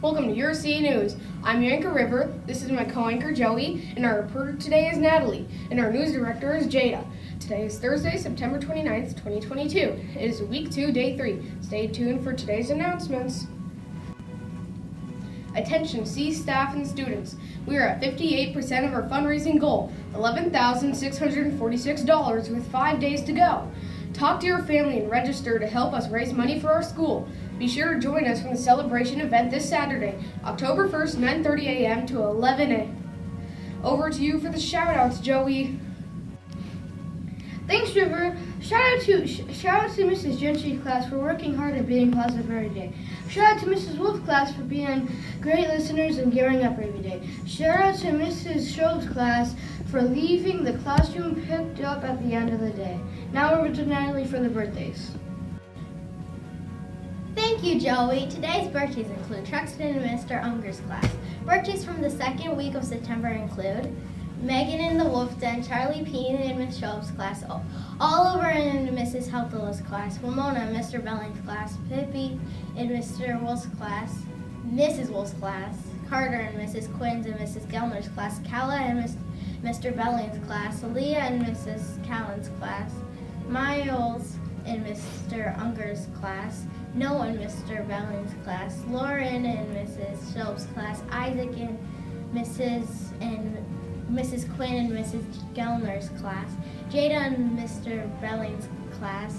Welcome to Your C News. I'm your anchor River, this is my co-anchor Joey, and our reporter today is Natalie, and our news director is Jada. Today is Thursday, September 29th, 2022. It is week 2, day 3. Stay tuned for today's announcements. Attention C staff and students. We are at 58% of our fundraising goal, $11,646 with 5 days to go. Talk to your family and register to help us raise money for our school. Be sure to join us for the celebration event this Saturday, October 1st, 9:30 a.m. to 11 a.m. Over to you for the shout-outs, Joey. Thanks, River. Shout out to Mrs. Gentry's class for working hard and being positive every day. Shout out to Mrs. Wolf's class for being great listeners and gearing up every day. Shout out to Mrs. Shove's class for leaving the classroom picked up at the end of the day. Now over to Natalie for the birthdays. Thank you, Joey. Today's birthdays include Truxton and Mr. Unger's class. Birthdays from the second week of September include Megan in the Wolf Den, Charlie Peen in Miss Shove's class, Oliver in Mrs. Helthel's class, Ramona in Mr. Belling's class, Pippi in Mr. Wolf's class, Mrs. Wolf's class, Carter in Mrs. Quinn's and Mrs. Gelner's class, Calla in Mr. Belling's class, Leah in Mrs. Callan's class, Miles in Mr. Unger's class, Noah in Mr. Belling's class, Lauren in Mrs. Shove's class, Isaac in Mrs. Quinn and Mrs. Gelner's class, Jada in Mr. Belling's class,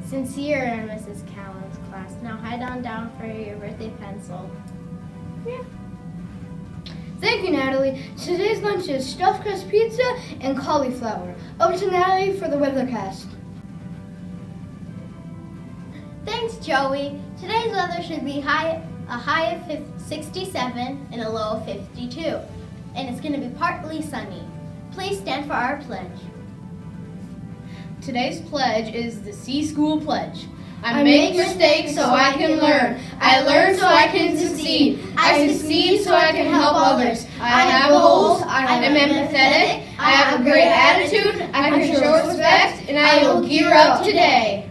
Sincere in Mrs. Callan's class. Now head on down for your birthday pencil. Yeah. Thank you, Natalie. Today's lunch is stuffed crust pizza and cauliflower. Over to Natalie for the weathercast. Thanks, Joey. Today's weather should be a high of 67 and a low of 52. And it's going to be partly sunny. Please stand for our pledge. Today's pledge is the C School Pledge. I make mistakes so I can learn. I learn so I can succeed. I succeed so I can help others. I have goals. I am empathetic. I have a great attitude. I can show respect, and I will gear up today.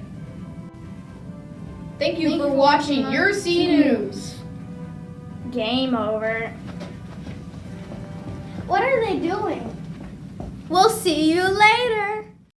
Thank you for watching Your C News. Game over. What are they doing? We'll see you later.